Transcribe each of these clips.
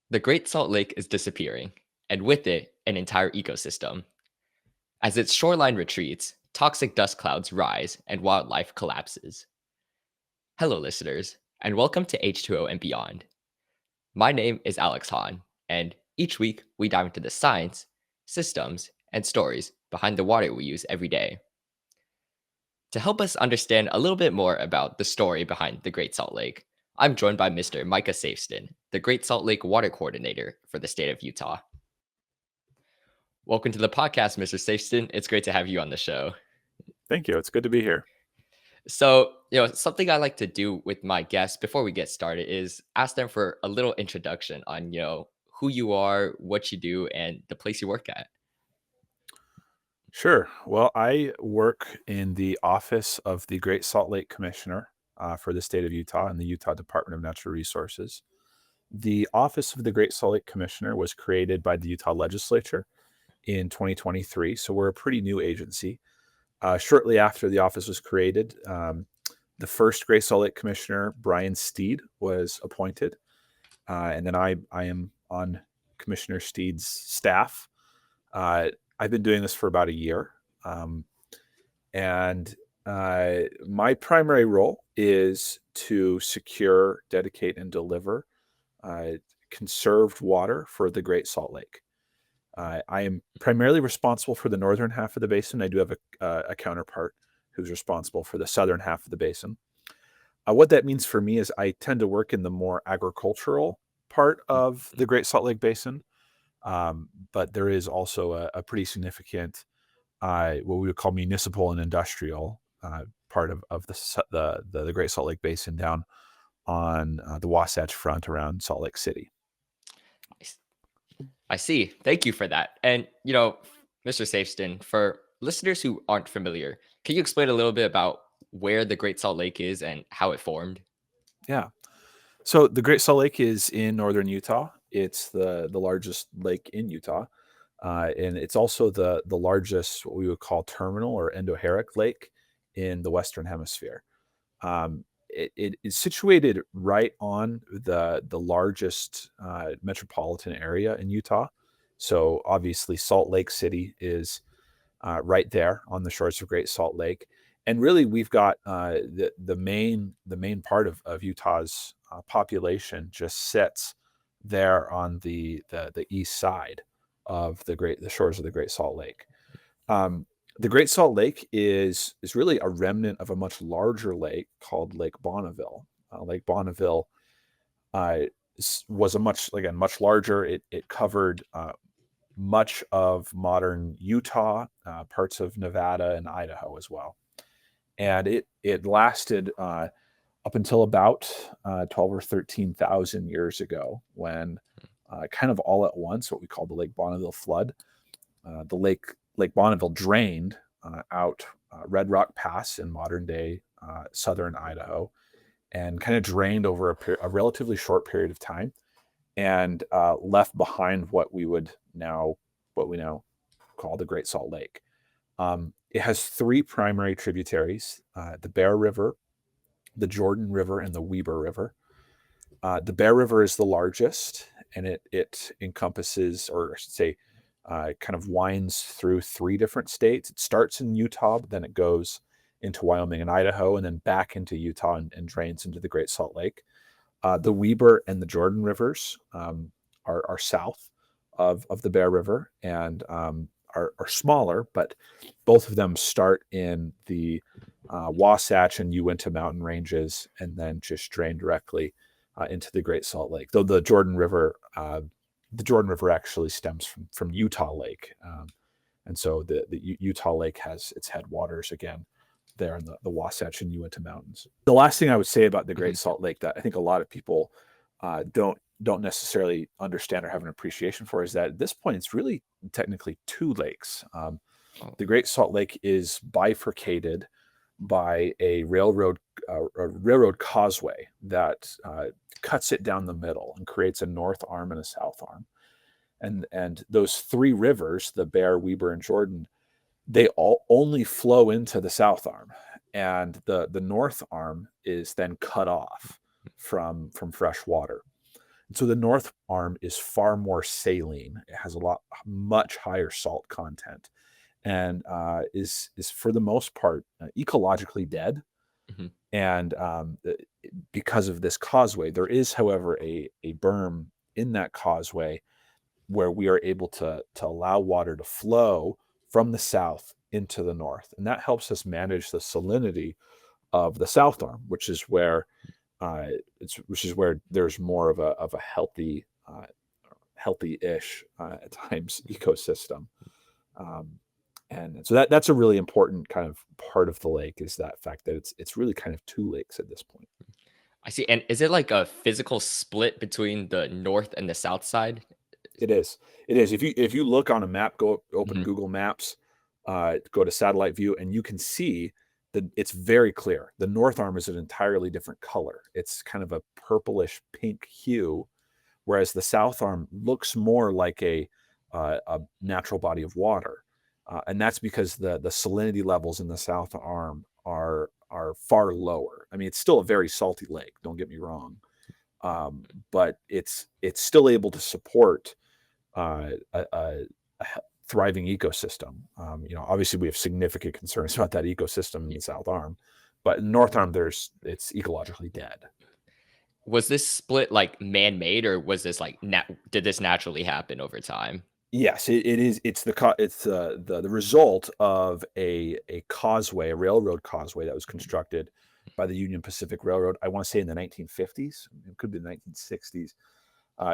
The Great Salt Lake is disappearing, and with it, an entire ecosystem. As its shoreline retreats, toxic dust clouds rise and wildlife collapses. Hello, listeners, and welcome to H2O and Beyond. My name is Alex Hahn, and each week we dive into the science, systems, and stories behind the water we use every day. To help us understand a little bit more about the story behind the Great Salt Lake, I'm joined by Mr. Micah Safsten, the Great Salt Lake Water Coordinator for the state of Utah. Welcome to the podcast, Mr. Safsten. It's great to have you on the show. Thank you. It's good to be here. So, something I like to do with my guests before we get started is ask them for a little introduction on, who you are, what you do, and the place you work at. Sure. Well, I work in the office of the Great Salt Lake Commissioner for the state of Utah and the Utah Department of Natural Resources. The office of the Great Salt Lake Commissioner was created by the Utah legislature in 2023, so we're a pretty new agency. Shortly after the office was created, the first Great Salt Lake Commissioner, Brian Steed, was appointed, and then I am on Commissioner Steed's staff. I've been doing this for about a year. And my primary role is to secure, dedicate, and deliver conserved water for the Great Salt Lake. I am primarily responsible for the northern half of the basin. I do have a counterpart who's responsible for the southern half of the basin. What that means for me is I tend to work in the more agricultural part of the Great Salt Lake Basin. But there is also a pretty significant, what we would call municipal and industrial part of the Great Salt Lake Basin down on the Wasatch Front around Salt Lake City. I see. Thank you for that. And, Mr. Safeston, for listeners who aren't familiar, can you explain a little bit about where the Great Salt Lake is and how it formed? Yeah. So the Great Salt Lake is in northern Utah. It's the largest lake in Utah. And it's also the largest, what we would call terminal or endorheic lake in the Western Hemisphere. It is situated right on the largest metropolitan area in Utah. So obviously Salt Lake City is right there on the shores of Great Salt Lake. And really, we've got the main part of Utah's population just sits there on the east side of the shores of the Great Salt Lake. The Great Salt Lake is really a remnant of a much larger lake called Lake Bonneville. Lake Bonneville was much larger. It covered much of modern Utah, parts of Nevada and Idaho as well. And it lasted up until about 12 or 13,000 years ago, when kind of all at once, what we call the Lake Bonneville flood, the Lake Bonneville drained out Red Rock Pass in modern day southern Idaho, and kind of drained over a relatively short period of time, and left behind what we now call the Great Salt Lake. It has three primary tributaries: the Bear River, the Jordan River, and the Weber River. The Bear River is the largest, and it encompasses, or I should say, kind of winds through three different states. It starts in Utah, but then it goes into Wyoming and Idaho, and then back into Utah and drains into the Great Salt Lake. The Weber and the Jordan Rivers are south of the Bear River, and are smaller, but both of them start in the Wasatch and Uinta mountain ranges, and then just drain directly into the Great Salt Lake. Though the Jordan River actually stems from Utah Lake, and so the Utah Lake has its headwaters again there in the Wasatch and Uinta mountains. The last thing I would say about the Great Salt Lake that I think a lot of people don't necessarily understand or have an appreciation for is that at this point it's really technically two lakes. The Great Salt Lake is bifurcated by a railroad causeway that cuts it down the middle and creates a north arm and a south arm. And those three rivers, the Bear, Weber, and Jordan, they all only flow into the south arm, and the north arm is then cut off from fresh water. And so the north arm is far more saline. It has much higher salt content, and is for the most part ecologically dead. Mhm. And because of this causeway, there is, however, a berm in that causeway where we are able to allow water to flow from the south into the north, and that helps us manage the salinity of the south arm, uh, which is where there's more of a healthy-ish at times ecosystem. Um, and so that's a really important kind of part of the lake, is that fact that it's really kind of two lakes at this point. I see. And is it like a physical split between the north and the south side? It is. It is. If you look on a map, go open Mhm. Google Maps, go to satellite view, and you can see that it's very clear. The north arm is an entirely different color. It's kind of a purplish pink hue, whereas the south arm looks more like a natural body of water, and that's because the salinity levels in the south arm are far lower. I mean, it's still a very salty lake. Don't get me wrong, but it's still able to support a thriving ecosystem. Obviously, we have significant concerns about that ecosystem in Yeah. the south arm, but in north arm, it's ecologically dead. Was this split like man-made, or was this like did this naturally happen over time? Yes, it is. It's the result of a causeway, a railroad causeway that was constructed by the Union Pacific Railroad. I want to say in the 1950s. It could be the 1960s.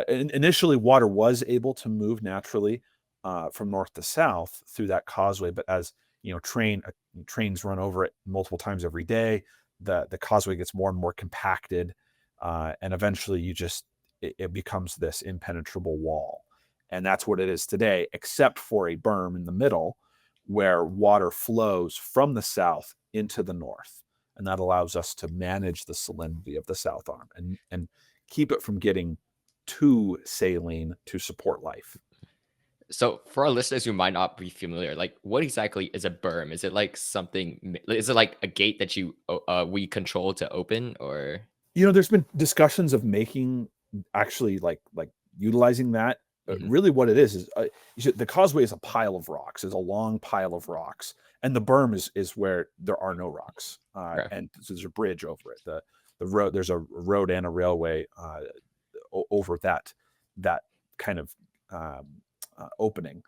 Initially, water was able to move naturally from north to south through that causeway, but as trains run over it multiple times every day, the causeway gets more and more compacted, and eventually it becomes this impenetrable wall, and that's what it is today, except for a berm in the middle where water flows from the south into the north, and that allows us to manage the salinity of the south arm and keep it from getting too saline to support life. So for our listeners who might not be familiar, like what exactly is a berm? Is it like is it like a gate that we control to open, or There's been discussions of making actually like utilizing that. Mhm. Really, what it is the causeway is a pile of rocks. It's a long pile of rocks, and the berm is where there are no rocks, Okay. and so there's a bridge over it. The road There's a road and a railway over that kind of um, opening.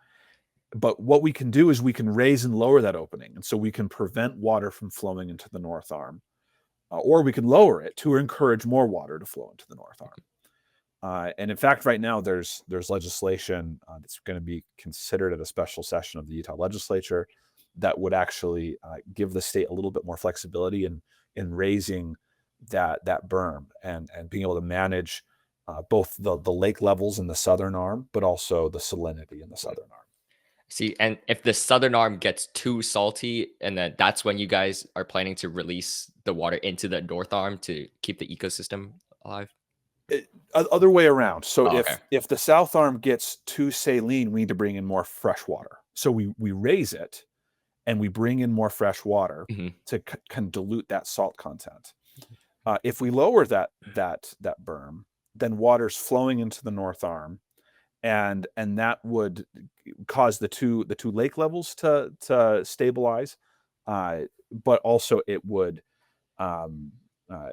But what we can do is we can raise and lower that opening, and so we can prevent water from flowing into the north arm, or we can lower it to encourage more water to flow into the north arm. And in fact, right now there's legislation that's going to be considered at a special session of the Utah legislature that would actually give the state a little bit more flexibility in raising that berm and being able to manage both the lake levels in the southern arm, but also the salinity in the southern arm. See, and if the southern arm gets too salty, and then that's when you guys are planning to release the water into the north arm to keep the ecosystem alive? Other way around. So Oh, okay. if the south arm gets too saline, we need to bring in more fresh water. So we raise it and we bring in more fresh water Mhm. to kind of dilute that salt content. If we lower that berm, then water's flowing into the north arm, and that would cause the two lake levels to stabilize, but also it would um, uh,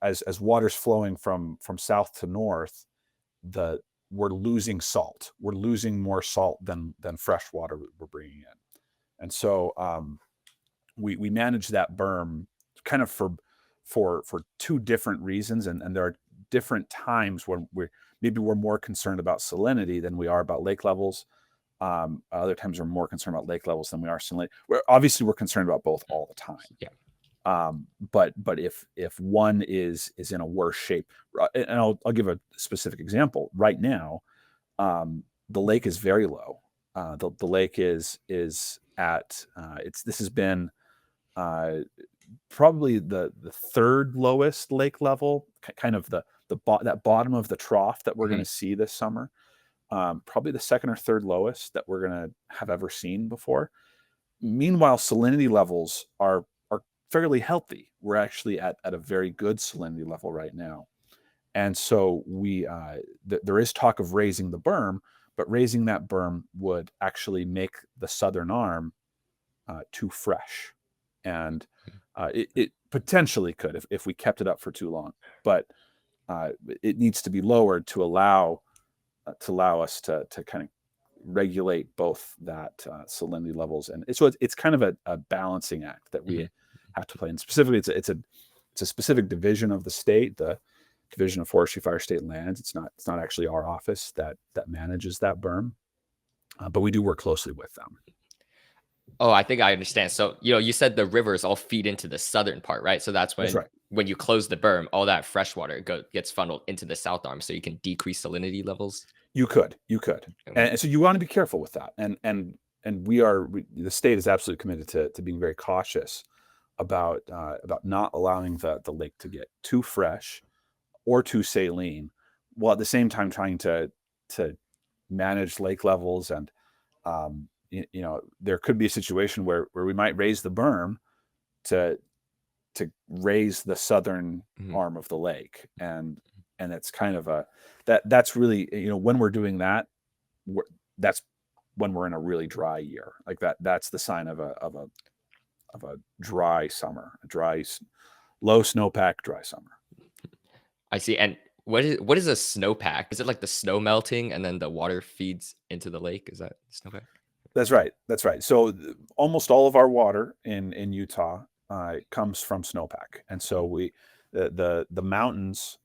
as water's flowing from south to north, the we're losing salt. We're losing more salt than fresh water we're bringing in, and so we manage that berm kind of for two different reasons, and there are different times when we're more concerned about salinity than we are about lake levels. Other times we're more concerned about lake levels than we are salinity. We're concerned about both all the time. Yeah. But if one is in a worse shape, and I'll give a specific example. Right now, the lake is very low. The lake is at this has been uh, probably the third lowest lake level, kind of that bottom of the trough that we're going Mhm. to see this summer. Probably the second or third lowest that we're going to have ever seen before. Meanwhile, salinity levels are fairly healthy. We're actually at a very good salinity level right now. And so there is talk of raising the berm, but raising that berm would actually make the southern arm too fresh, and it potentially could if we kept it up for too long. But it needs to be lowered to allow us to kind of regulate both that salinity levels, and it's kind of a balancing act that we have to play. And specifically, it's a specific division of the state, the Division of Forestry, Fire, State, and Lands. It's not actually our office that manages that berm, but we do work closely with them. Oh, I think I understand. So, you said the rivers all feed into the southern part, right? So that's That's right. when you close the berm, all that fresh water gets funneled into the south arm, so you can decrease salinity levels. You could, Mhm. and so you want to be careful with that. And the state is absolutely committed to being very cautious about not allowing the lake to get too fresh or too saline, while at the same time trying to manage lake levels. And there could be a situation where we might raise the berm to raise the southern Mhm. arm of the lake, and it's kind of that's really, when we're doing that, that's when we're in a really dry year. Like that's the sign of a dry summer, low snowpack dry summer. I see. And what is a snowpack? Is it like the snow melting and then the water feeds into the lake? Is that snowpack? That's right. That's right. So almost all of our water in Utah comes from snowpack, and so the mountains,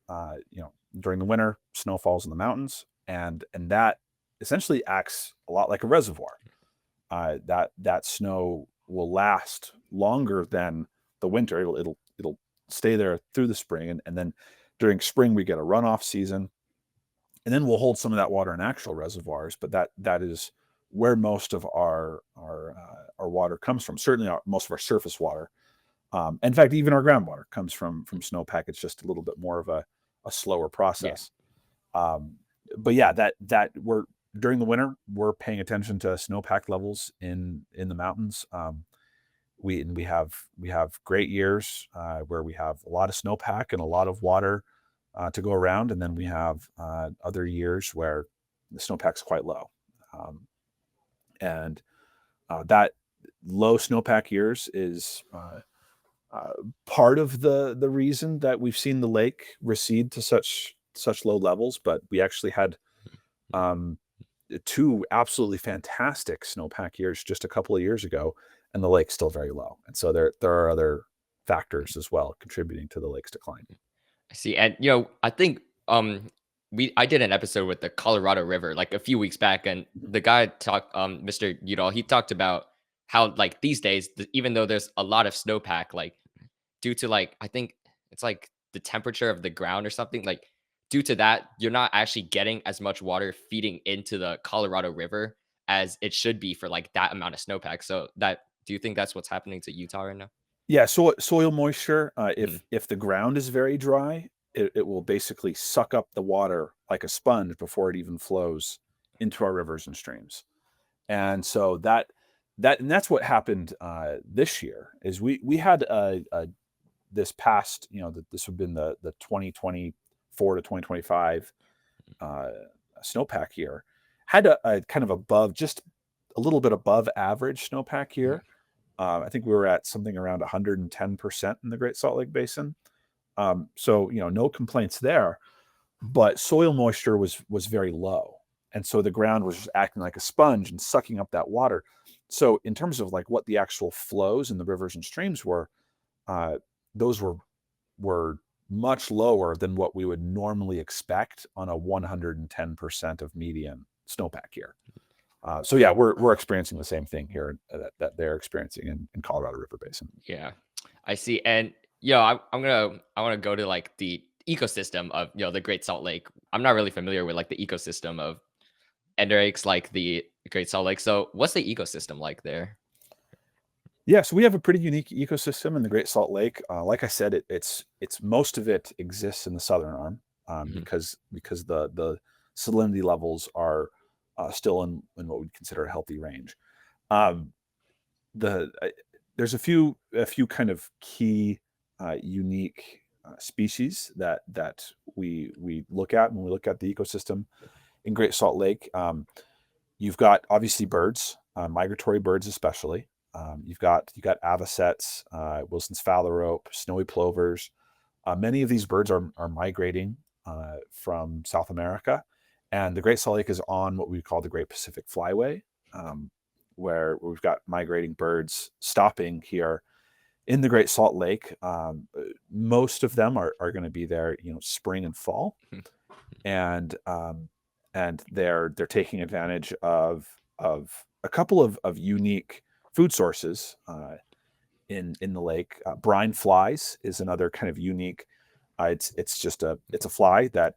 during the winter, snow falls in the mountains, and that essentially acts a lot like a reservoir. That snow will last longer than the winter. It'll stay there through the spring, and then during spring we get a runoff season, and then we'll hold some of that water in actual reservoirs. But that is where most of our water comes from. Certainly, most of our surface water. In fact, even our groundwater comes from snowpack. It's just a little bit more of a slower Yeah. process. Um, but yeah, that we're during the winter, we're paying attention to snowpack levels in the mountains. We have great years where we have a lot of snowpack and a lot of water to go around, and then we have other years where the snowpack's quite low, and that low snowpack years is uh, part of the reason that we've seen the lake recede to such low levels. But we actually had um, two absolutely fantastic snowpack years just a couple of years ago, and the lake's still very low. And so there are other factors as well contributing to the lake's decline. I see. And I think I did an episode with the Colorado River like a few weeks back, and the guy talked Mr. Udall, he talked about how like these days, even though there's a lot of snowpack, like due to like I think it's like the temperature of the ground or something, like due to that, you're not actually getting as much water feeding into the Colorado River as it should be for like that amount of snowpack. So that do you think that's what's happening to Utah right now? Yeah, soil moisture. Mhm. If the ground is very dry, it will basically suck up the water like a sponge before it even flows into our rivers and streams. And so that's what happened this year. Is we had this past, this would have been the 2024 to 2025 uh, snowpack year, had a kind of above, just a little bit above average snowpack Mhm. year. I think we were at something around 110% in the Great Salt Lake Basin. So no complaints there, but soil moisture was very low, and so the ground was just acting like a sponge and sucking up that water. So in terms of like what the actual flows in the rivers and streams were, uh, those were much lower than what we would normally expect on a 110% of median snowpack year. So yeah, we're experiencing the same thing here that they're experiencing in Colorado River Basin. Yeah, I see. And I want to go to like the ecosystem of the Great Salt Lake. I'm not really familiar with like the ecosystem of endorheics like the Great Salt Lake. So what's the ecosystem like there? Yeah, so we have a pretty unique ecosystem in the Great Salt Lake. Like I said, it's most of it exists in the southern arm, Mhm. because the salinity levels are still in what we'd consider a healthy range. Um, the There's a few kind of key unique species that we look at when we look at the ecosystem in Great Salt Lake. You've got obviously birds, migratory birds especially. You've got avocets, Wilson's phalarope, snowy plovers. Many of these birds are migrating from South America, and the Great Salt Lake is on what we call the Great Pacific Flyway, where we've got migrating birds stopping here in the Great Salt Lake. Most of them are going to be there, spring and fall, and they're taking advantage of a couple of unique food sources in the lake. Brine flies is another kind of unique. It's a fly that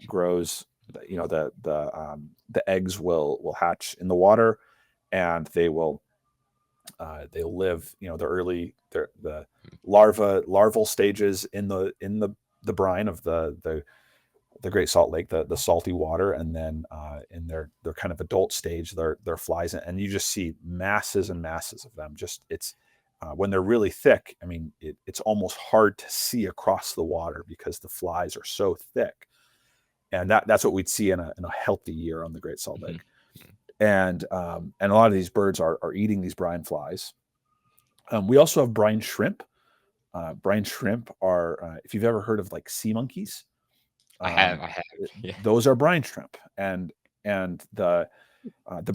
grows. The eggs will hatch in the water, and they'll live. The larval stages in the brine of the Great Salt Lake, the salty water, and then in their kind of adult stage, they're flies, and you just see masses and masses of them. When they're really thick, I mean, it's almost hard to see across the water because the flies are so thick, and that's what we'd see in a healthy year on the Great Salt Lake. And a lot of these birds are eating these brine flies. We also have brine shrimp. Brine shrimp are, if you've ever heard of like sea monkeys, I have. Yeah. those are brine shrimp, and the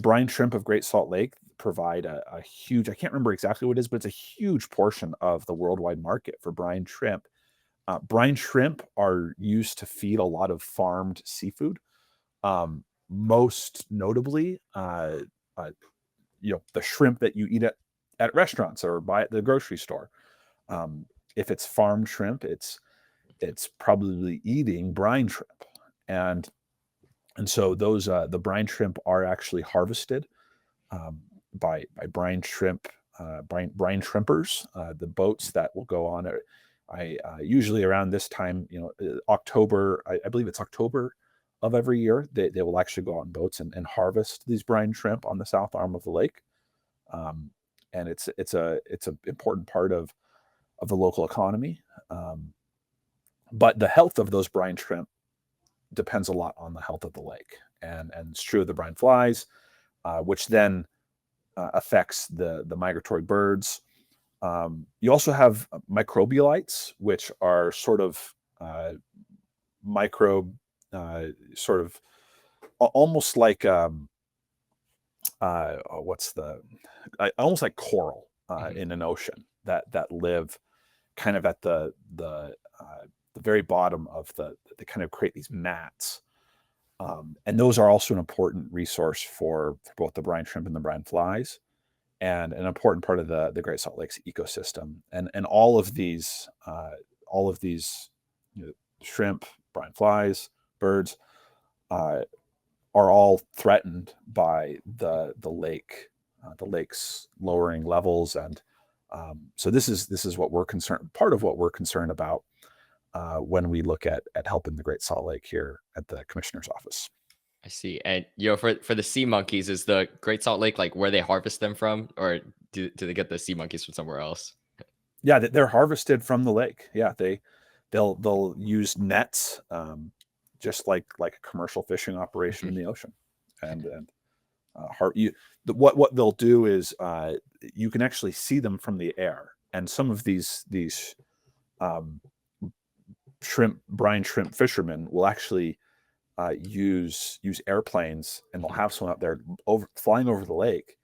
brine shrimp of Great Salt Lake provide a huge, I can't remember exactly what it is, but it's a huge portion of the worldwide market for brine shrimp. Brine shrimp are used to feed a lot of farmed seafood, most notably, the shrimp that you eat at restaurants or buy at the grocery store. If it's farmed shrimp, it's probably eating brine shrimp, and so those the brine shrimp are actually harvested by brine shrimpers. The boats that will go on it. I usually around this time, October. I believe it's October of every year. They will actually go on boats and harvest these brine shrimp on the south arm of the lake, and it's a important part of the local economy. But the health of those brine shrimp depends a lot on the health of the lake, and it's true of the brine flies, which then affects the migratory birds. You also have microbialites, which are sort of microbe, sort of almost like almost like coral in an ocean that live kind of at the very bottom of they kind of create these mats. And those are also an important resource for both the brine shrimp and the brine flies, and an important part of the Great Salt Lake's ecosystem. And all of these shrimp, brine flies, birds are all threatened by the lake's lowering levels. And so this is what we're concerned. Part of what we're concerned about when we look at helping the Great Salt Lake here at the commissioner's office. I see. And for the sea monkeys, is the Great Salt Lake like where they harvest them from, or do they get the sea monkeys from somewhere else? Yeah, they're harvested from the lake. Yeah, they'll use nets, just like a commercial fishing operation in the ocean, and what they'll do is you can actually see them from the air, and some of these brine shrimp fishermen will actually use airplanes, and they'll have someone out there flying over the lake,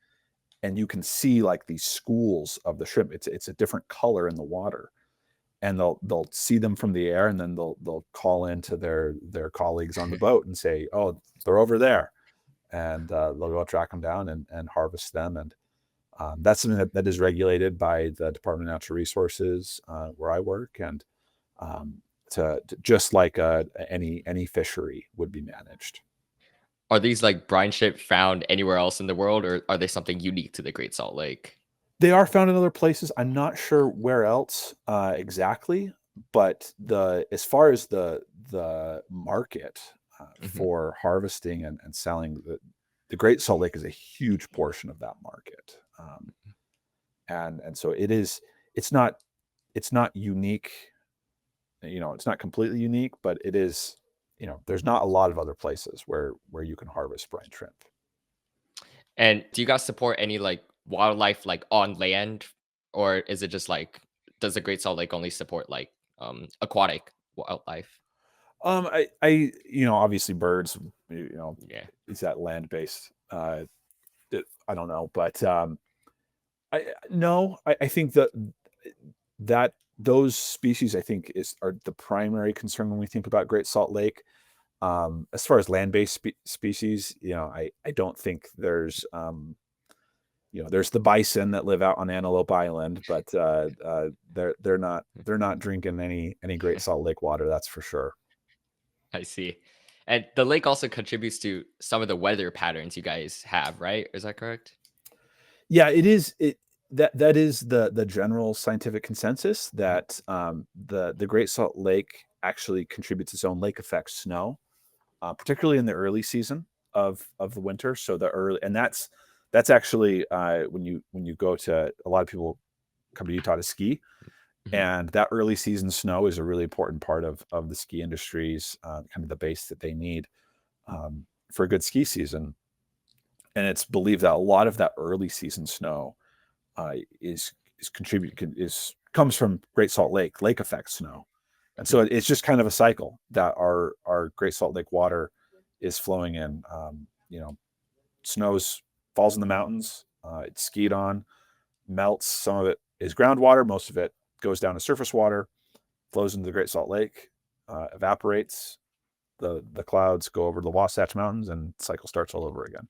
and you can see like these schools of the shrimp. It's a different color in the water, and they'll see them from the air, and then they'll call into their colleagues on the boat and say, "Oh, they're over there," and they'll go track them down and harvest them. And that's something that is regulated by the Department of Natural Resources where I work, and to just like any fishery would be managed. Are these like brine shrimp found anywhere else in the world, or are they something unique to the Great Salt Lake? They are found in other places. I'm not sure where else exactly, but as far as the market Hmm. for harvesting and selling, the Great Salt Lake is a huge portion of that market, and so it's not unique it's not completely unique, but it is, there's not a lot of other places where you can harvest brine shrimp. And do you guys support any like wildlife like on land, or is it just like does the Great Salt Lake only support like aquatic wildlife? Obviously birds, you know, Yeah. is that land based? I don't know, but I no, I think that those species I think are the primary concern when we think about Great Salt Lake. As far as land-based species, I don't think there's the bison that live out on Antelope Island, but they're not drinking any Great Salt Lake water, that's for sure. I see. And the lake also contributes to some of the weather patterns you guys have, right? Is that correct? Yeah, it is. That is the general scientific consensus Mhm, that the Great Salt Lake actually contributes its own lake effect snow, particularly in the early season of the winter. So the early and that's actually when you go to a lot of people come to Utah to ski, mhm. and that early season snow is a really important part of the ski industry's kind of the base that they need for a good ski season. And it's believed that a lot of that early season snow is contribute is comes from Great Salt Lake effect snow, and so it's just kind of a cycle that our Great Salt Lake water is flowing in. Snows falls in the mountains, it's skied on, melts. Some of it is groundwater, most of it goes down to surface water, flows into the Great Salt Lake, evaporates. The clouds go over the Wasatch Mountains, and the cycle starts all over again.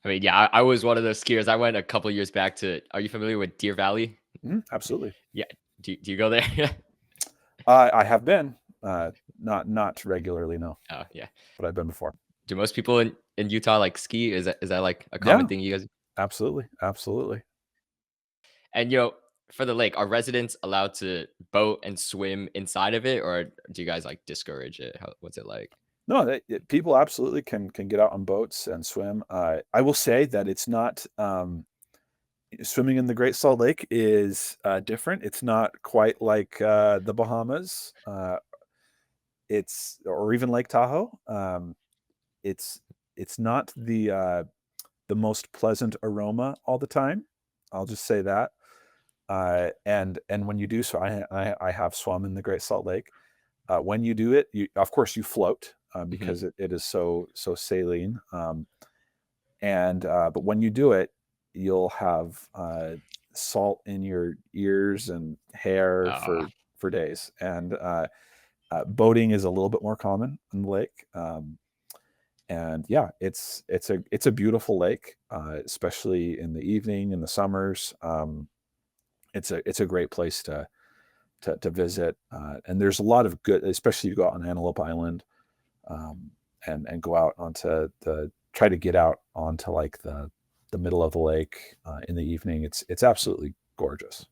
I mean, yeah, I was one of those skiers. I went a couple years back to. Are you familiar with Deer Valley? Absolutely. Yeah. Do you go there? I have been, not regularly, no, Oh, yeah. but I've been before. Do most people in Utah like ski? Is that like a common Yeah, thing you guys? absolutely, absolutely. And for the lake, are residents allowed to boat and swim inside of it, or do you guys like discourage it? What's it like? No, people absolutely can get out on boats and swim. I will say that it's not swimming in the Great Salt Lake is different. It's not quite like the Bahamas. It's or even Lake Tahoe. It's it's not the most pleasant aroma all the time. I'll just say that. And when you do so, I have swum in the Great Salt Lake. When you do it, you of course you float Mhm. because it is so saline. And but when you do it, you'll have salt in your ears and hair Uh, for days. And boating is a little bit more common in the lake. And yeah, it's a beautiful lake, especially in the evening in the summers. It's a great place to visit, and there's a lot of good, especially if you go out on Antelope Island, um, and go out onto try to get out onto like the middle of the lake in the evening. It's absolutely gorgeous.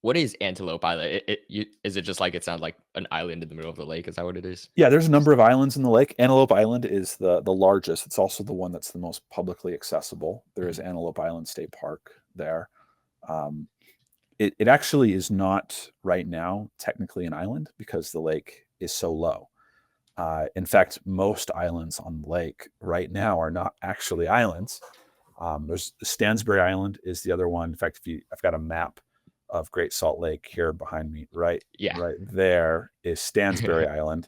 what is Antelope Island? Is it just like it sounds like an island in the middle of the lake? Is that what it is? Yeah, there's a number of islands in the lake. Antelope Island is the largest. It's also the one that's the most publicly accessible. There is Mhm. Antelope Island State Park there. Um, it actually is not right now technically an island because the lake is so low. In fact, most islands on the lake right now are not actually islands. There's Stansbury Island is the other one. In fact, I've got a map of Great Salt Lake here behind me. Right, Yeah. right there is Stansbury Island,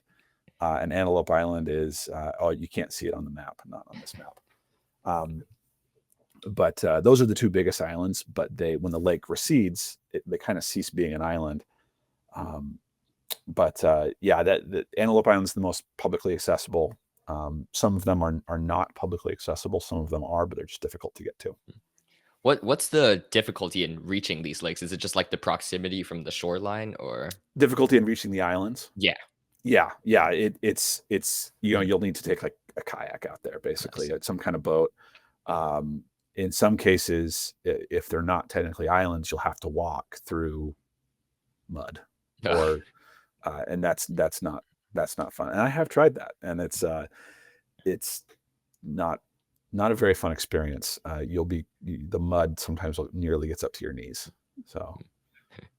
and Antelope Island is. Oh, you can't see it on the map, not on this map. Um, but those are the two biggest islands. But when the lake recedes, they kind of cease being an island. Um, but yeah, that Antelope Island is the most publicly accessible. Some of them are not publicly accessible. Some of them are, but they're just difficult to get to. What's the difficulty in reaching these lakes? Is it just like the proximity from the shoreline, or Difficulty in reaching the islands. yeah? Yeah. It's Mhm. you'll need to take like a kayak out there, I basically, see. some kind of boat. In some cases, if they're not technically islands, you'll have to walk through mud, or and that's not fun. And I have tried that, and it's not not a very fun experience. The mud sometimes nearly gets up to your knees. So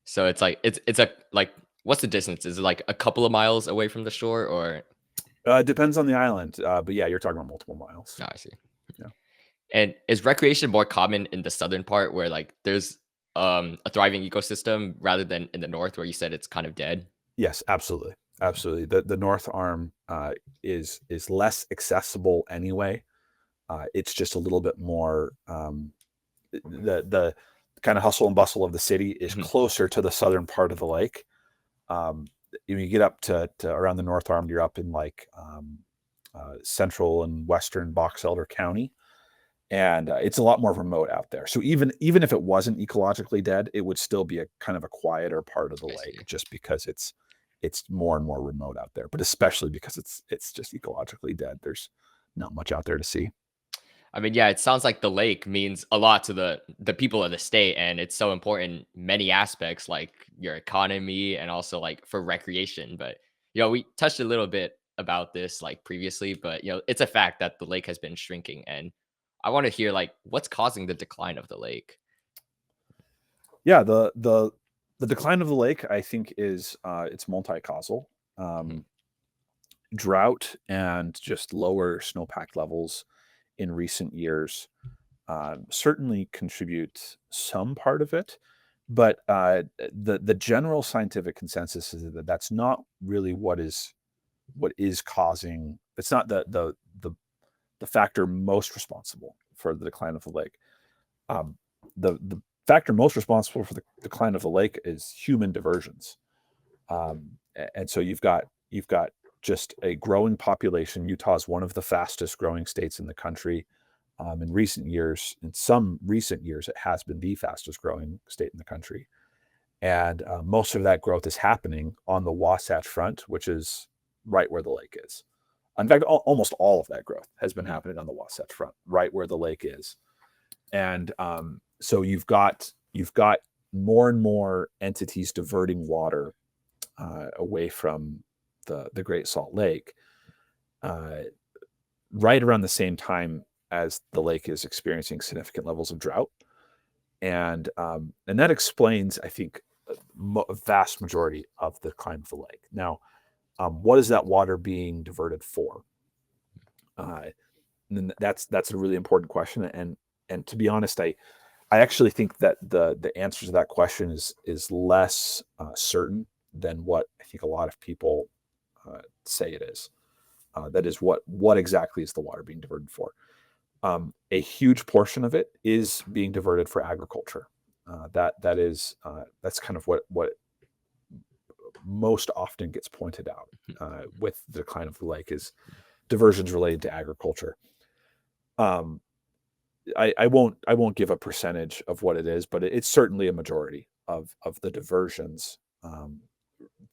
So it's like it's a like What's the distance? Is it like a couple of miles away from the shore, or? It depends on the island, but yeah, you're talking about multiple miles. No, I see. Yeah. And is recreation more common in the southern part where like there's a thriving ecosystem rather than in the north where you said it's kind of dead? Yes, absolutely, absolutely. The North Arm is less accessible anyway. It's just a little bit more the kind of hustle and bustle of the city is Mhm. closer to the southern part of the lake. Um, you get up to around the North Arm, you're up in like central and western Box Elder County, and it's a lot more remote out there. So even if it wasn't ecologically dead, it would still be a kind of a quieter part of the I lake, see. just because it's more and more remote out there. But especially because it's just ecologically dead. There's not much out there to see. I mean, yeah, it sounds like the lake means a lot to the people of the state, and it's so important in many aspects, like your economy and also like for recreation. But we touched a little bit about this like previously, but it's a fact that the lake has been shrinking, and I want to hear like what's causing the decline of the lake. Yeah, the decline of the lake, I think, is it's multi-causal. Mhm. Um, Drought and just lower snowpack levels in recent years certainly contribute some part of it, but the general scientific consensus is that that's not really what is causing. It's not the factor most responsible for the decline of the lake. Um, the factor most responsible for the decline of the lake is human diversions. And so you've got just a growing population. Utah is one of the fastest growing states in the country. In some recent years, it has been the fastest growing state in the country. And most of that growth is happening on the Wasatch Front, which is right where the lake is. In fact, almost all of that growth has been Mhm. happening on the Wasatch Front, right where the lake is. And so you've got more and more entities diverting water away from the Great Salt Lake, uh, right around the same time as the lake is experiencing significant levels of drought, and that explains, I think, a vast majority of the decline of the lake. Now, what is that water being diverted for? Uh, and that's a really important question, and to be honest, I actually think that the answer to that question is less certain than what I think a lot of people say it is. That is, what exactly is the water being diverted for? A huge portion of it is being diverted for agriculture. That's kind of what most often gets pointed out with the decline of the lake is diversions related to agriculture. Um, I won't give a percentage of what it is, but it's certainly a majority of the diversions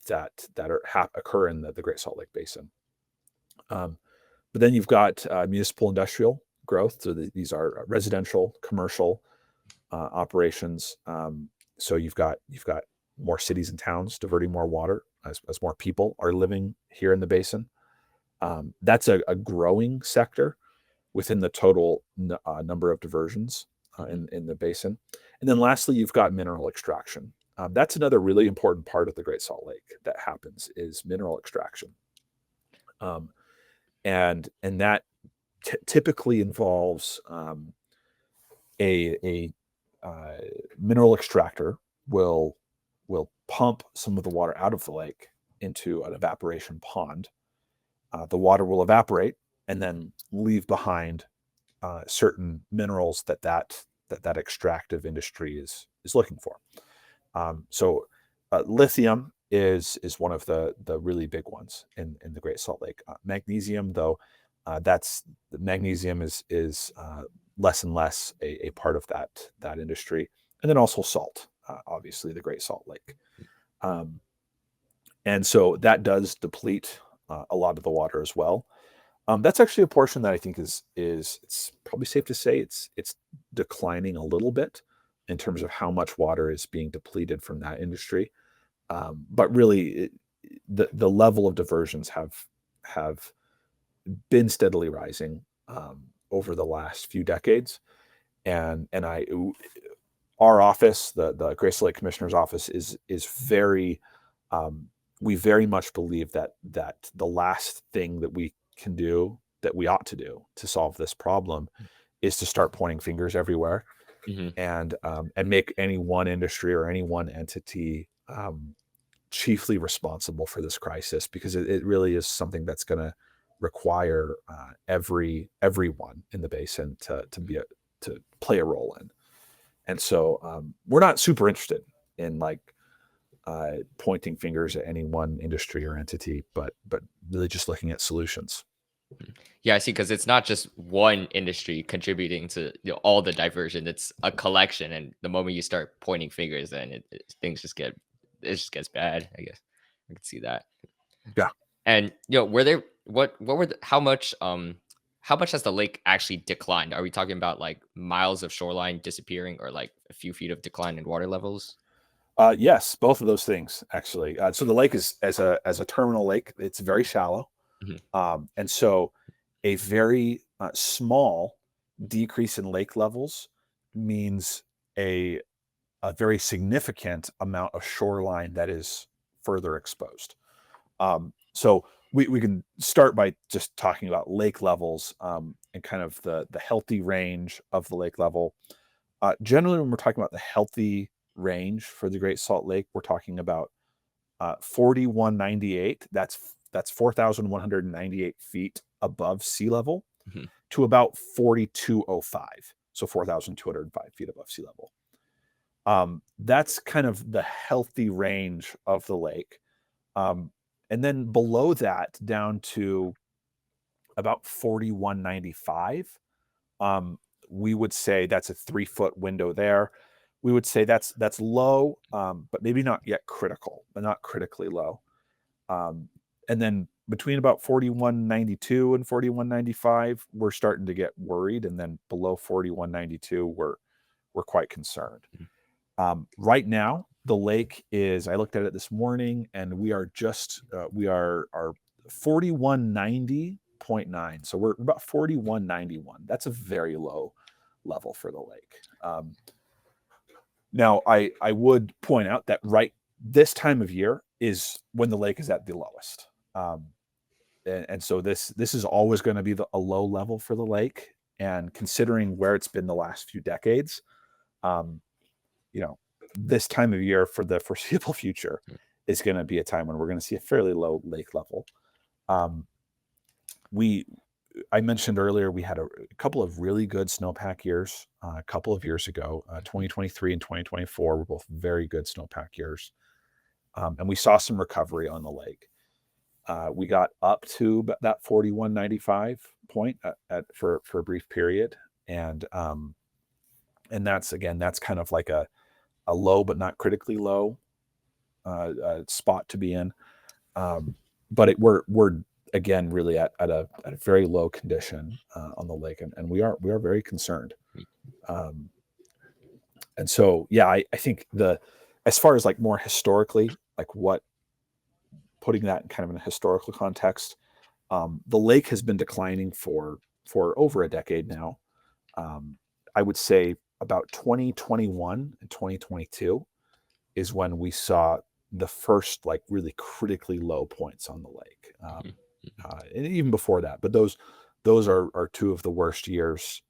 that occur in the Great Salt Lake Basin. Um, but then you've got municipal industrial growth. So these are residential, commercial operations. So you've got more cities and towns diverting more water as more people are living here in the basin. That's a growing sector within the total number of diversions Mhm. in the basin. And then lastly, you've got mineral extraction. That's another really important part of the Great Salt Lake that happens is mineral extraction. Um, and that typically involves a uh, mineral extractor will pump some of the water out of the lake into an evaporation pond. The water will evaporate and then leave behind certain minerals that extractive industry is looking for. So lithium is one of the really big ones in the Great Salt Lake. Magnesium, though, that's the magnesium is less and less a part of that industry, and then also salt, obviously the Great Salt Lake, um, and so that does deplete a lot of the water as well. That's actually a portion that I think is it's probably safe to say it's declining a little bit in terms of how much water is being depleted from that industry. But really, the level of diversions have been steadily rising over the last few decades, and our office, the Grace Lake Commissioner's office, is very We very much believe that the last thing that we can do, that we ought to do to solve this problem, is to start pointing fingers everywhere Hmm. and make any one industry or any one entity chiefly responsible for this crisis, because it really is something that's going to require everyone in the basin to play a role in. And so we're not super interested in like pointing fingers at any one industry or entity, but really just looking at solutions. Yeah, I see. Because it's not just one industry contributing to all the diversion. It's a collection, and the moment you start pointing fingers, then things just get it just gets bad. I guess I can see that. Yeah. And were there what were how much has the lake actually declined? Are we talking about like miles of shoreline disappearing, or like a few feet of decline in water levels? Yes, both of those things actually. So the lake is as a terminal lake, it's very shallow, Mhm. and so a very small decrease in lake levels means a very significant amount of shoreline that is further exposed. So we can start by just talking about lake levels and kind of the healthy range of the lake level. Generally, when we're talking about the healthy range for the Great Salt Lake, we're talking about 4198. That's 4,198 feet above sea level Mhm. to about 4205. So 4,205 feet above sea level. That's kind of the healthy range of the lake. Um, and then below that, down to about 4195, um, we would say that's a 3 foot window there. We would say that's low, but maybe not yet critical, but not critically low. Um, and then between about 4192 and 4195, we're starting to get worried, and then below 4192, we're quite concerned. Right now, the lake is, I looked at it this morning, and we are 4190.9. So we're about 4191. That's a very low level for the lake. Now, I would point out that right this time of year is when the lake is at the lowest. And so this is always going to be a low level for the lake. And considering where it's been the last few decades, um, you know, this time of year for the foreseeable future is going to be a time when we're going to see a fairly low lake level. Um, we, I mentioned earlier, we had a couple of really good snowpack years a couple of years ago. 2023 and 2024 were both very good snowpack years. And we saw some recovery on the lake. We got up to that 4195 point for a brief period. And that's kind of like a low but not critically low spot to be in. But we're again really at a very low condition on the lake, and we are very concerned. Um, and so yeah, I think as far as like more historically, like what putting that in kind of in a historical context, the lake has been declining for over a decade now. Um, I would say about 2021 and 2022 is when we saw the first like really critically low points on the lake, Mhm. and even before that. But those are two of the worst years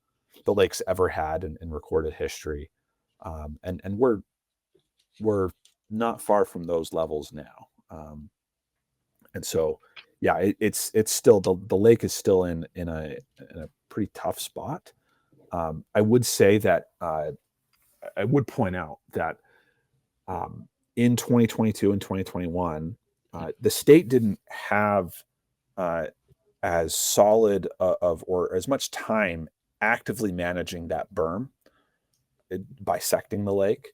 the lake's ever had in recorded history, and we're not far from those levels now. And so, yeah, it's still the lake is still in a pretty tough spot. I would say that I would point out that um, in 2022 and 2021, the state didn't have uh, as solid of or as much time actively managing that berm, bisecting the lake.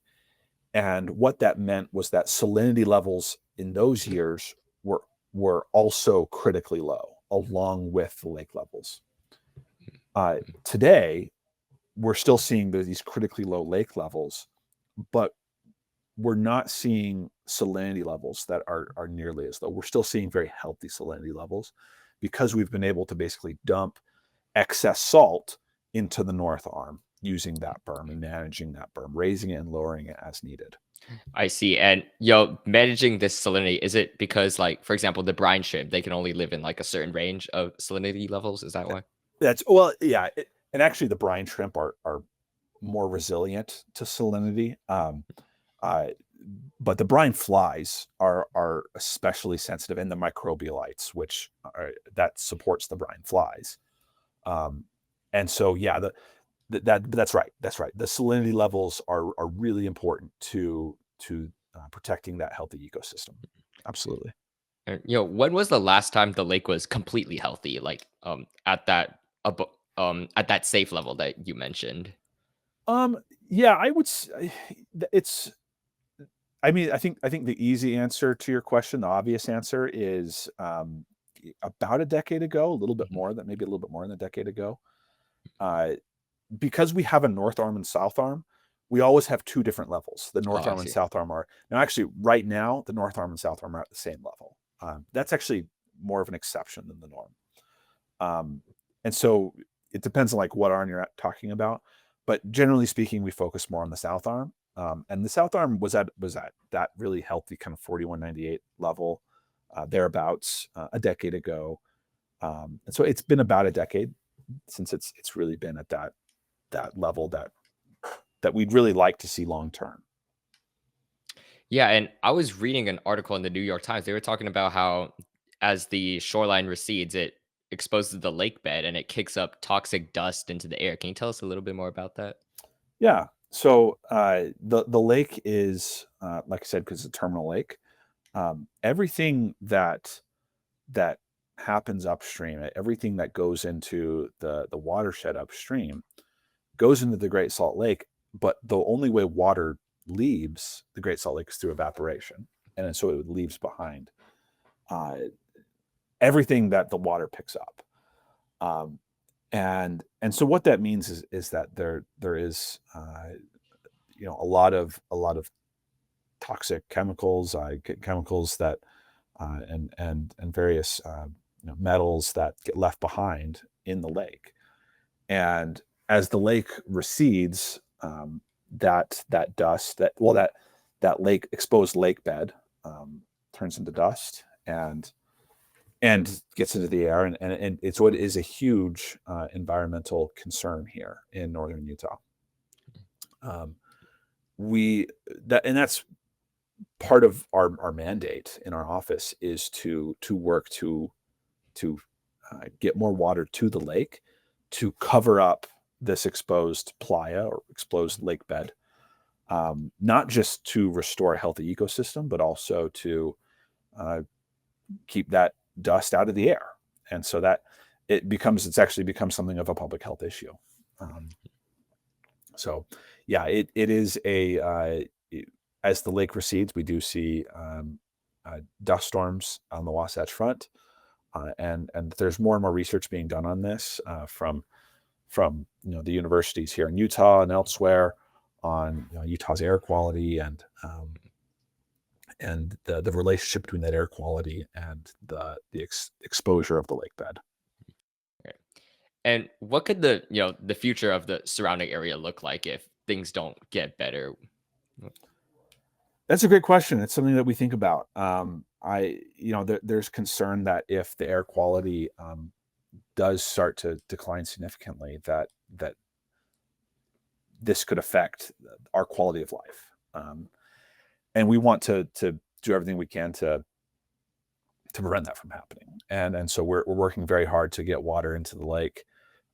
And what that meant was that salinity levels in those years were also critically low, along with the lake levels. Today, we're still seeing these critically low lake levels, but we're not seeing salinity levels that are nearly as low. We're still seeing very healthy salinity levels because we've been able to basically dump excess salt into the north arm. using that berm and managing that berm, raising it and lowering it as needed. I see. And managing this salinity, is it because, like, for example, the brine shrimp, they can only live in like a certain range of salinity levels? Is that why? That's well, yeah, and actually the brine shrimp are more resilient to salinity. Uh, but the brine flies are especially sensitive, and the microbialites, which that supports the brine flies. Um, and so, yeah, that's right. That's right. The salinity levels are really important to protecting that healthy ecosystem. Absolutely. And, when was the last time the lake was completely healthy, like at that safe level that you mentioned? Um, yeah, I would say it's I mean, I think the easy answer to your question, the obvious answer is about a decade ago, a little bit Mhm. more than maybe a little bit more than a decade ago. Uh, because we have a north arm and south arm, we always have two different levels. The Oh, north I arm and see. south arm are now actually right now the north arm and south arm are at the same level. That's actually more of an exception than the norm. Um, and so it depends on like what arm you're talking about, but generally speaking, we focus more on the south arm. And the south arm was at that really healthy kind of 4198 level, thereabouts, a decade ago. And so it's been about a decade since it's really been at that level that we'd really like to see long term. Yeah, and I was reading an article in the New York Times. They were talking about how as the shoreline recedes, it exposes the lake bed and it kicks up toxic dust into the air. Can you tell us a little bit more about that? Yeah. So the lake is like I said, because it's a terminal lake. Everything that happens upstream, everything that goes into the watershed upstream goes into the Great Salt Lake. But the only way water leaves the Great Salt Lake is through evaporation, and so it leaves behind uh, everything that the water picks up. Um, and so what that means is that there is a lot of toxic chemicals, chemicals that and various metals that get left behind in the lake. And as the lake recedes, that dust that lake exposed lake bed turns into dust and gets into the air, and it's what is a huge environmental concern here in northern Utah. Um, we that and that's part of our mandate in our office is to work to get more water to the lake to cover up this exposed playa or exposed lake bed, not just to restore a healthy ecosystem, but also to uh, keep that dust out of the air. And so that it's actually become something of a public health issue. Um, so, yeah, it is as the lake recedes, we do see dust storms on the Wasatch Front, and there's more and more research being done on this from the universities here in Utah and elsewhere on Utah's air quality and the relationship between that air quality and the exposure of the lake bed. Right. And what could the future of the surrounding area look like if things don't get better? That's a great question. It's something that we think about. There's concern that if the air quality does start to decline significantly, that this could affect our quality of life. And we want to do everything we can to prevent that from happening. And so we're working very hard to get water into the lake,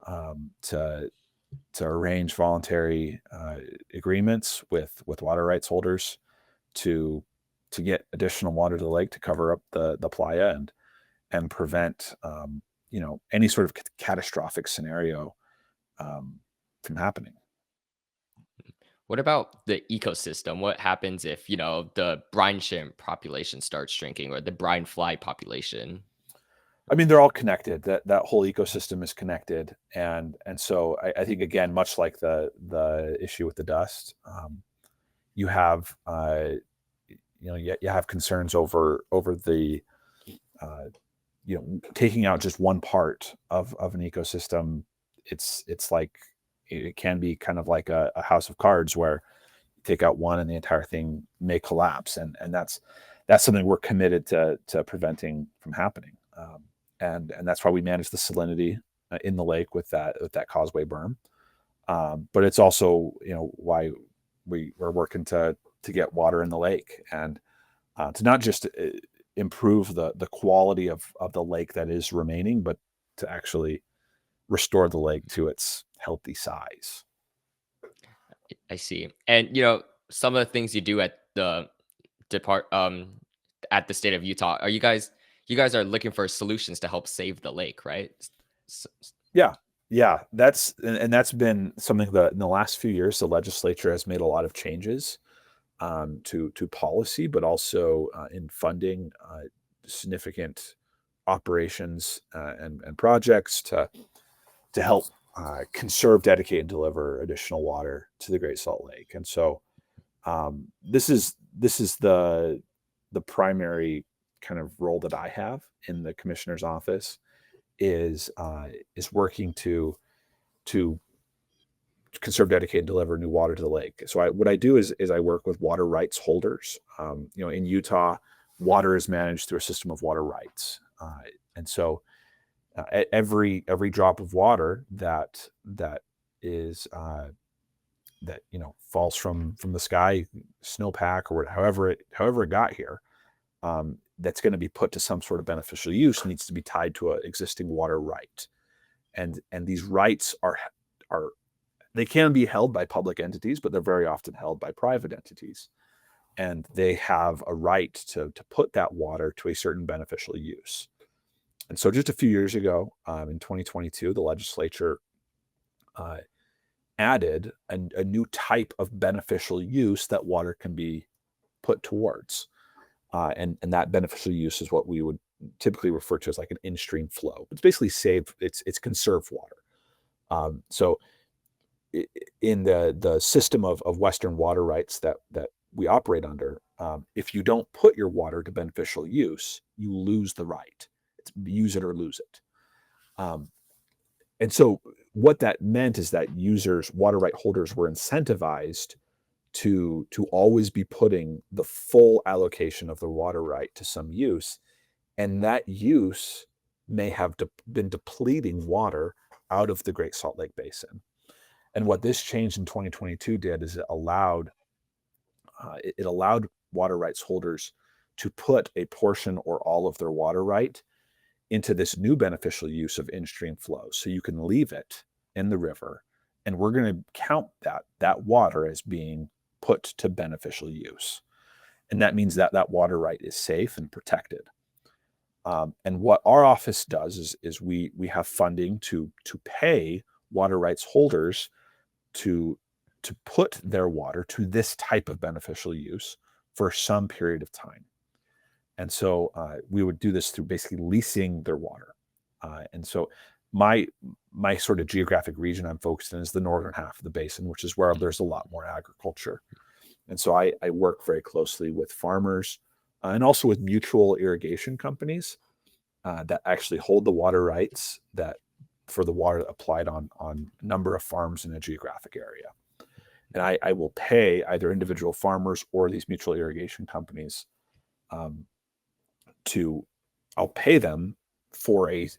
to arrange voluntary agreements with water rights holders to get additional water to the lake to cover up the playa and prevent any sort of catastrophic scenario from happening. What about the ecosystem? What happens if, the brine shrimp population starts shrinking or the brine fly population? I mean, they're all connected. That whole ecosystem is connected, and so I think again, much like the issue with the dust, you have you have concerns over the uh, taking out just one part of an ecosystem. It's like it can be kind of like a house of cards where you take out one and the entire thing may collapse. And that's something we're committed to preventing from happening. And that's why we manage the salinity in the lake with that causeway berm. But it's also, why we're working to get water in the lake, and to not just improve the quality of the lake that is remaining, but to actually restore the lake to its healthy size. I see. And some of the things you do at the depart at the state of Utah, are you guys are looking for solutions to help save the lake, right? Yeah, yeah, that's been something that in the last few years the legislature has made a lot of changes to policy, but also in funding significant operations and projects to help conserve, dedicate, and deliver additional water to the Great Salt Lake. And so this is the primary kind of role that I have in the commissioner's office is working to conserve, dedicate, and deliver new water to the lake. So what I do is I work with water rights holders. In Utah, water is managed through a system of water rights, and so every drop of water that is that falls from the sky, snowpack or however it got here, that's going to be put to some sort of beneficial use needs to be tied to an existing water right, and these rights are they can be held by public entities, but they're very often held by private entities, and they have a right to put that water to a certain beneficial use. And so just a few years ago, in 2022, the legislature added a new type of beneficial use that water can be put towards. And that beneficial use is what we would typically refer to as like an in-stream flow. It's basically it's conserved water. So in the system of Western water rights that we operate under, if you don't put your water to beneficial use, you lose the right. It's use it or lose it. And so what that meant is that water right holders were incentivized to always be putting the full allocation of the water right to some use, and that use may have been depleting water out of the Great Salt Lake Basin. And what this change in 2022 did is it allowed water rights holders to put a portion or all of their water right into this new beneficial use of in-stream flow. So you can leave it in the river, and we're going to count that water as being put to beneficial use. And that means that water right is safe and protected. And what our office does is we have funding to pay water rights holders to put their water to this type of beneficial use for some period of time. And so we would do this through basically leasing their water. And so my sort of geographic region I'm focused in is the northern half of the basin, which is where there's a lot more agriculture. And so I work very closely with farmers and also with mutual irrigation companies that actually hold the water rights for the water applied on a number of farms in a geographic area. And I will pay either individual farmers or these mutual irrigation companies I'll pay them for a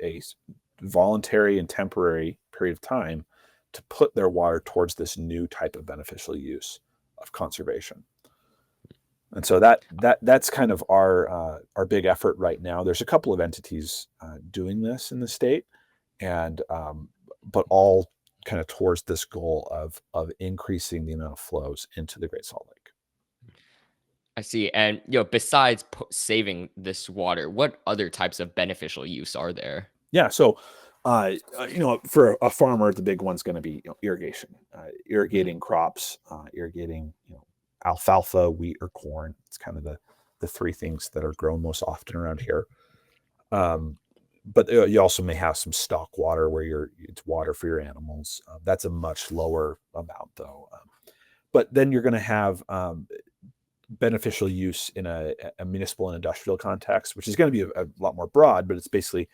voluntary and temporary period of time to put their water towards this new type of beneficial use of conservation. And so that's kind of our big effort right now. There's a couple of entities doing this in the state, and but all kind of towards this goal of increasing the amount of flows into the Great Salt Lake. I see. And besides saving this water, what other types of beneficial use are there? Yeah. So, for a farmer, the big one's going to be irrigation, irrigating crops, irrigating alfalfa, wheat, or corn. It's kind of the three things that are grown most often around here. But you also may have some stock water where it's water for your animals. That's a much lower amount, though. But then you're going to have beneficial use in a municipal and industrial context, which is going to be a lot more broad, but it's basically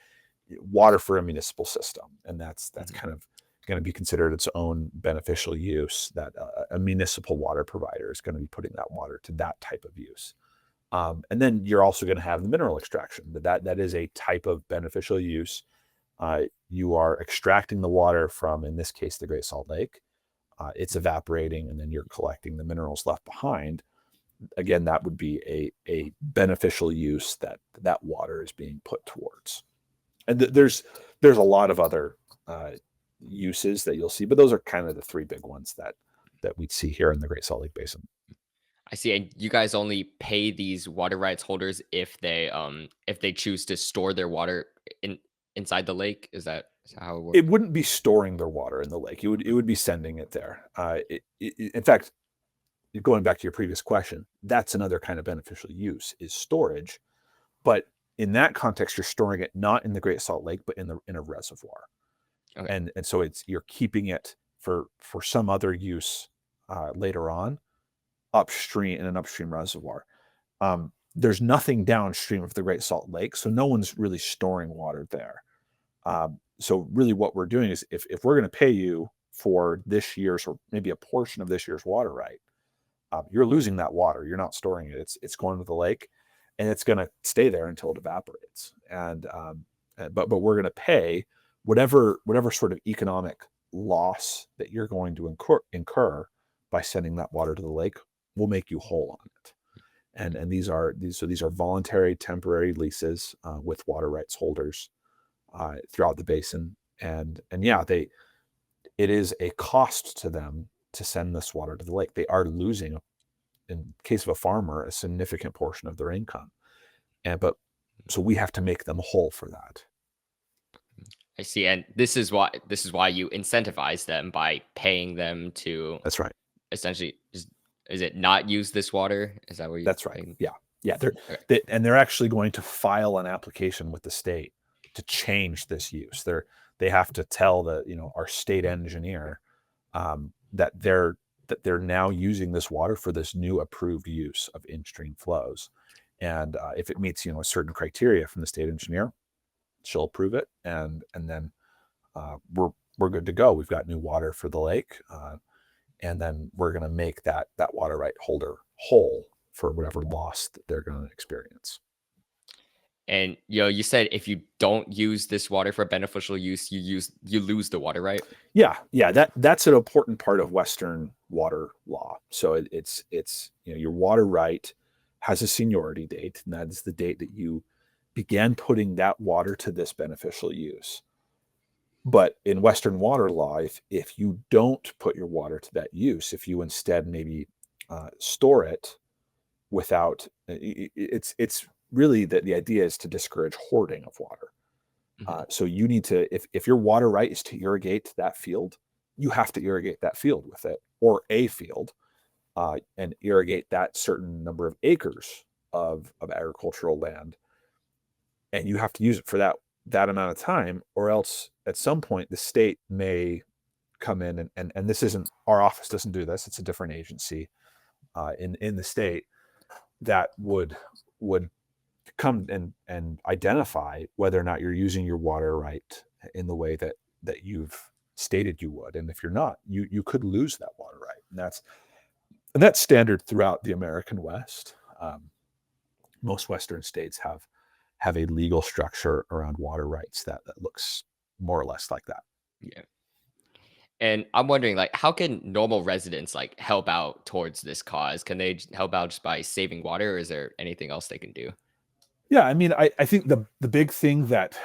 water for a municipal system. And that's kind of going to be considered its own beneficial use, that a municipal water provider is going to be putting that water to that type of use. And then you're also going to have the mineral extraction. That is a type of beneficial use. You are extracting the water from, in this case, the Great Salt Lake. It's evaporating, and then you're collecting the minerals left behind. Again, that would be a beneficial use that water is being put towards. And there's a lot of other uses that you'll see, but those are kind of the three big ones that we'd see here in the Great Salt Lake Basin. I see. And you guys only pay these water rights holders if they choose to store their water in inside the lake. Is that how it works? It wouldn't be storing their water in the lake. It would be sending it there. In fact, going back to your previous question, that's another kind of beneficial use, is storage. But in that context, you're storing it not in the Great Salt Lake, but in a reservoir. Okay. And so you're keeping it for some other use later on upstream in an upstream reservoir. There's nothing downstream of the Great Salt Lake, so no one's really storing water there. So really what we're doing is, if we're going to pay you for this year's, or maybe a portion of this year's water right, you're losing that water. You're not storing it. It's going to the lake, and it's going to stay there until it evaporates. But we're going to pay whatever sort of economic loss that you're going to incur by sending that water to the lake. We'll make you whole on it. And these are voluntary temporary leases with water rights holders throughout the basin. And yeah, it is a cost to them to send this water to the lake. They are losing, in case of a farmer, a significant portion of their income. So we have to make them whole for that. I see. And this is why you incentivize them by paying them to That's right. essentially is it not use this water? Is that what you're That's right. saying? Yeah. Yeah. Okay. They're actually going to file an application with the state to change this use. They have to tell our state engineer that they're now using this water for this new approved use of in-stream flows. And if it meets a certain criteria from the state engineer, she'll approve it, and then we're good to go. We've got new water for the lake, and then we're going to make that water right holder whole for whatever loss that they're going to experience. And you said if you don't use this water for beneficial use, you lose the water, right? Yeah. That's an important part of Western water law. So it's your water right has a seniority date, and that is the date that you began putting that water to this beneficial use. But in Western water law, if you don't put your water to that use, if you instead maybe store it without, it's really that the idea is to discourage hoarding of water. So you need to, if your water right is to irrigate that field, you have to irrigate that field with it, or a field, and irrigate that certain number of acres of agricultural land. And you have to use it for that amount of time, or else at some point the state may come in and this isn't, our office doesn't do this, it's a different agency in the state that would come and identify whether or not you're using your water right in the way that you've stated you would. And if you're not, you could lose that water right. And that's standard throughout the American West. Most Western states have a legal structure around water rights that looks more or less like that. Yeah. And I'm wondering, like, how can normal residents like help out towards this cause? Can they help out just by saving water, or is there anything else they can do? Yeah, I mean, I think the big thing that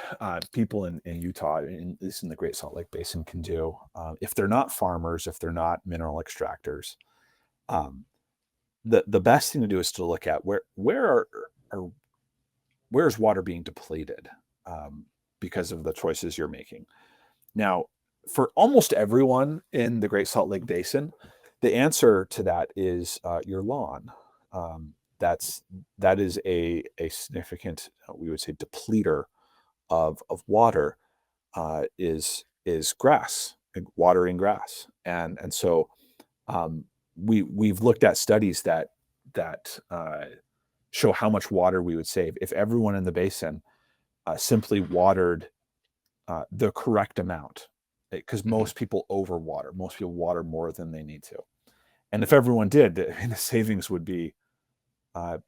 people in Utah, at least in the Great Salt Lake Basin, can do, if they're not farmers, if they're not mineral extractors, um, the best thing to do is to look at where's water being depleted because of the choices you're making. Now, for almost everyone in the Great Salt Lake Basin, the answer to that is your lawn. That is a significant, we would say, depleter of water, is grass, watering grass. And so we've looked at studies that show how much water we would save if everyone in the basin simply watered the correct amount. because Mhm. most people overwater. Most people water more than they need to. And if everyone did, the savings would be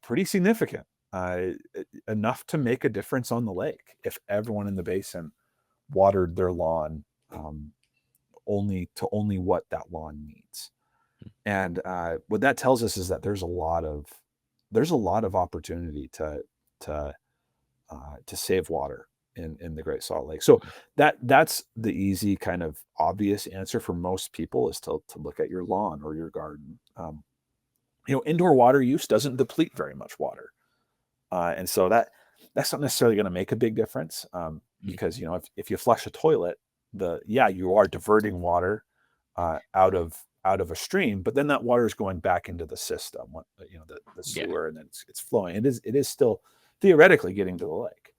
pretty significant, enough to make a difference on the lake if everyone in the basin watered their lawn, um, only what that lawn needs. And what that tells us is that there's a lot of opportunity to to save water in the Great Salt Lake. So that's the easy kind of obvious answer for most people, is to look at your lawn or your garden. Indoor water use doesn't deplete very much water, and so that's not necessarily going to make a big difference, because if you flush a toilet, you are diverting water out of a stream, but then that water is going back into the system, the Yeah. sewer, and then it's flowing. It is still theoretically getting to the lake.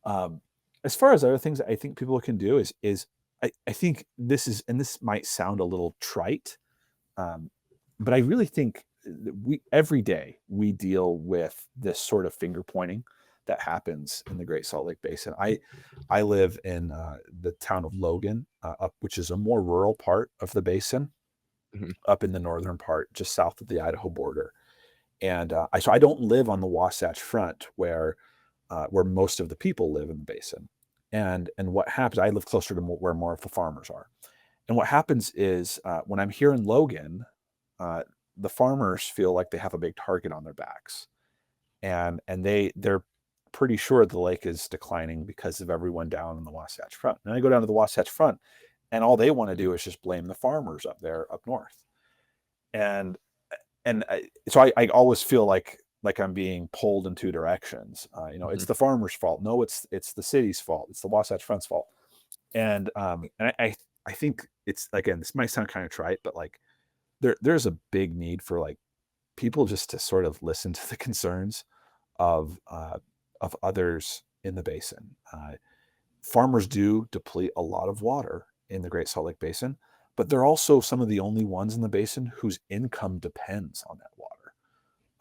Um, as far as other things I think people can do is I think this might sound a little trite, um, but I really think we every day we deal with this sort of finger pointing that happens in the Great Salt Lake Basin. I live in the town of Logan, which is a more rural part of the basin, Mhm. up in the northern part, just south of the Idaho border. And I don't live on the Wasatch Front where most of the people live in the basin. And what happens? I live closer to where more of the farmers are. And what happens is, when I'm here in Logan, uh, the farmers feel like they have a big target on their backs, and they're pretty sure the lake is declining because of everyone down in the Wasatch Front. And I go down to the Wasatch Front, and all they want to do is just blame the farmers up there up north. And so I always feel like I'm being pulled in two directions. It's Mhm. the farmer's fault. No, it's the city's fault. It's the Wasatch Front's fault. And I think it's, again, this might sound kind of trite, but like there's a big need for like people just to sort of listen to the concerns of others in the basin. Farmers do deplete a lot of water in the Great Salt Lake Basin, but they're also some of the only ones in the basin whose income depends on that water.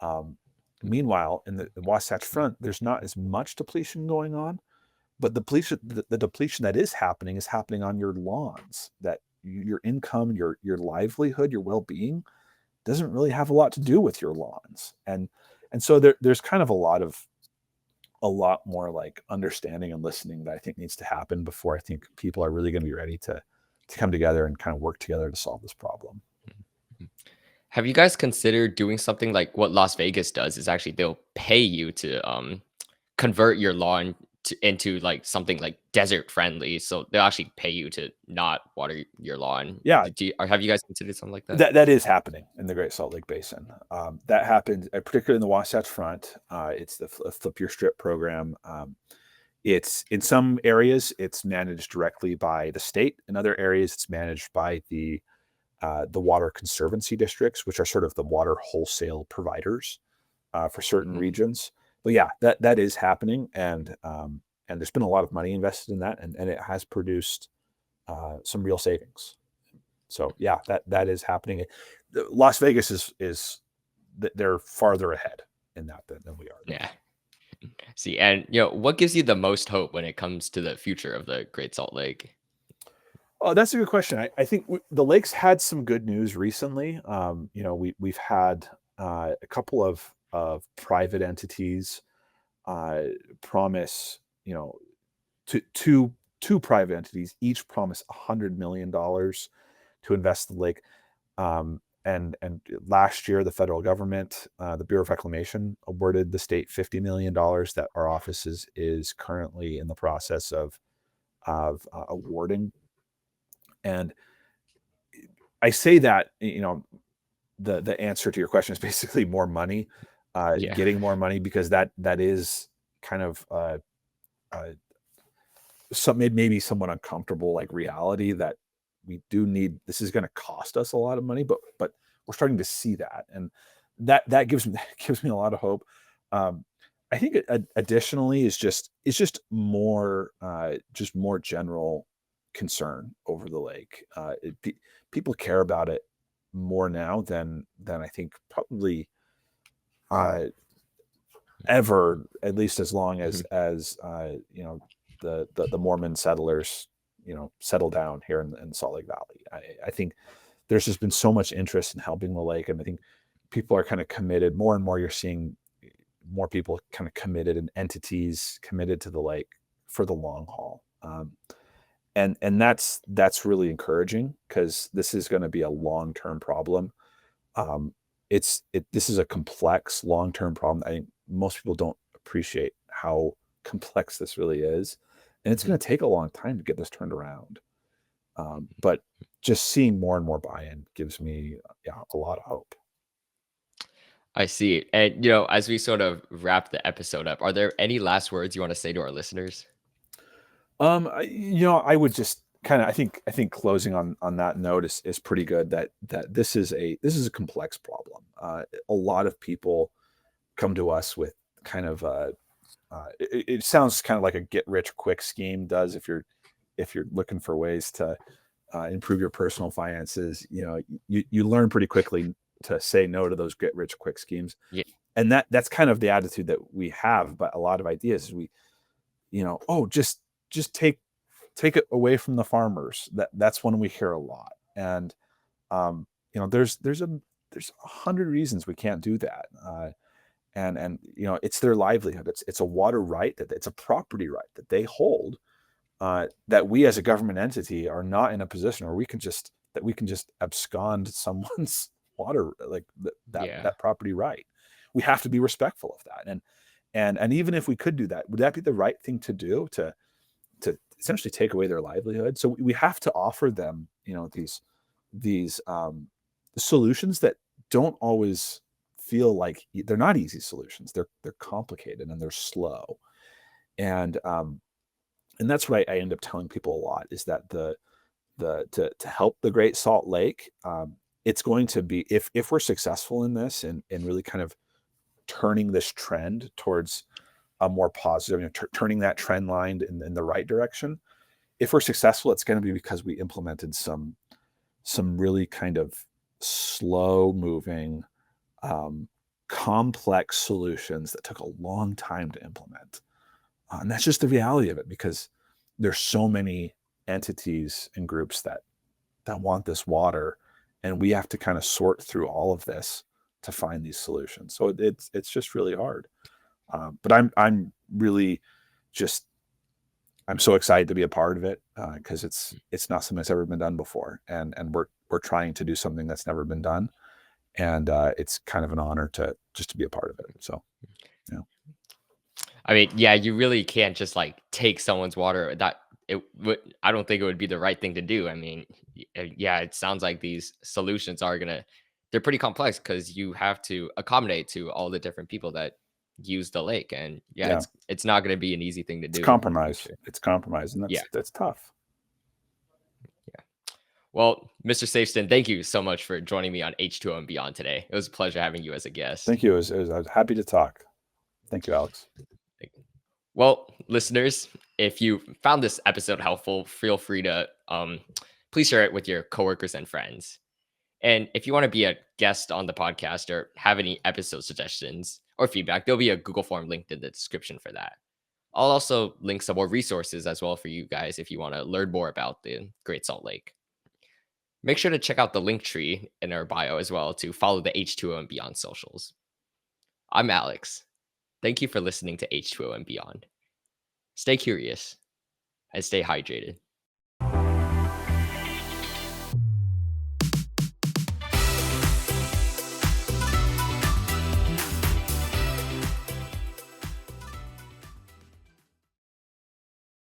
Um, Meanwhile, in the Wasatch Front, there's not as much depletion going on, but the depletion that is happening on your lawns. That your income, your livelihood, your well-being doesn't really have a lot to do with your lawns. And so there's kind of a lot more like understanding and listening that I think needs to happen before I think people are really going to be ready to come together and kind of work together to solve this problem. Have you guys considered doing something like what Las Vegas does? Is actually they'll pay you to convert your lawn into like something like desert friendly. So they'll actually pay you to not water your lawn. Yeah, Or have you guys considered something like that? that is happening in the Great Salt Lake Basin. That happened, particularly in the Wasatch Front. It's the Flip Your Strip program. It's in some areas it's managed directly by the state. In other areas, it's managed by the water conservancy districts, which are sort of the water wholesale providers for certain Mhm. regions. But yeah, that is happening, and there's been a lot of money invested in that, and it has produced some real savings. So yeah, that is happening. Las Vegas is they're farther ahead in that than we are, though. Yeah. See, and what gives you the most hope when it comes to the future of the Great Salt Lake? Oh, that's a good question. I think the lakes had some good news recently. We've had a couple of private entities uh, promise, to two private entities each promise $100 million to invest in the lake. And last year, the federal government, the Bureau of Reclamation, awarded the state $50 million that our office is currently in the process of awarding. And I say that, the answer to your question is basically more money, Yeah. getting more money, because that is kind of uh, maybe somewhat uncomfortable like reality, that we do need. This is going to cost us a lot of money, but we're starting to see that, and that gives me gives me a lot of hope. Um, I think additionally is just more general concern over the lake. People care about it more now than I think probably uh, ever, at least as long Mhm. as the Mormon settlers, settle down here in Salt Lake Valley. I think there's just been so much interest in helping the lake, and I think people are kind of committed more and more. You're seeing more people kind of committed, and entities committed to the lake for the long haul. And that's really encouraging, because this is going to be a long-term problem. Um, this is a complex long-term problem. I think most people don't appreciate how complex this really is, and it's Mhm. going to take a long time to get this turned around. But just seeing more and more buy-in gives me, yeah, a lot of hope. I see. And as we sort of wrap the episode up, are there any last words you want to say to our listeners? I would just kind of, I think closing on that note is pretty good. That this is a complex problem. A lot of people come to us with kind of it sounds kind of like a get rich quick scheme does, if you're looking for ways to improve your personal finances. You learn pretty quickly to say no to those get rich quick schemes, Yeah. and that's kind of the attitude that we have. But a lot of ideas is oh, just take it away from the farmers. That's one we hear a lot. And there's 100 reasons we can't do that. And it's their livelihood. It's a water right, that it's a property right that they hold, that we as a government entity are not in a position where we can just abscond someone's water, like that Yeah. that property right. We have to be respectful of that. And even if we could do that, would that be the right thing to do, to essentially take away their livelihood? So we have to offer them, these solutions that don't always feel like they're not easy solutions. They're complicated and they're slow. And that's what I end up telling people a lot, is that to help the Great Salt Lake, it's going to be, if we're successful in this, and really kind of turning this trend towards a more positive, turning that trend line in the right direction. If we're successful, it's going to be because we implemented some really kind of slow moving, um, complex solutions that took a long time to implement. And that's just the reality of it, because there's so many entities and groups that want this water, and we have to kind of sort through all of this to find these solutions. So it's just really hard. But I'm really just I'm so excited to be a part of it, because it's not something that's ever been done before, and we're trying to do something that's never been done, and it's kind of an honor to just to be a part of it. So yeah, I mean, yeah, you really can't just like take someone's water. I don't think it would be the right thing to do. I mean, yeah, it sounds like these solutions they're pretty complex because you have to accommodate to all the different people that use the lake, and yeah, yeah, it's not gonna be an easy thing to it's do for compromise. sure. It's compromise, and Yeah, that's tough. yeah. Well, Mr. Safeston, thank you so much for joining me on H2O and Beyond today. It was a pleasure having you as a guest. Thank you. I was happy to talk. Thank you, Alex. Well, listeners, if you found this episode helpful, feel free to please share it with your coworkers and friends. And if you want to be a guest on the podcast or have any episode suggestions or feedback, there'll be a Google form linked in the description for that. I'll also link some more resources as well for you guys if you want to learn more about the Great Salt Lake. Make sure to check out the link tree in our bio as well to follow the H2O and Beyond socials. I'm Alex. Thank you for listening to H2O and Beyond. Stay curious and stay hydrated.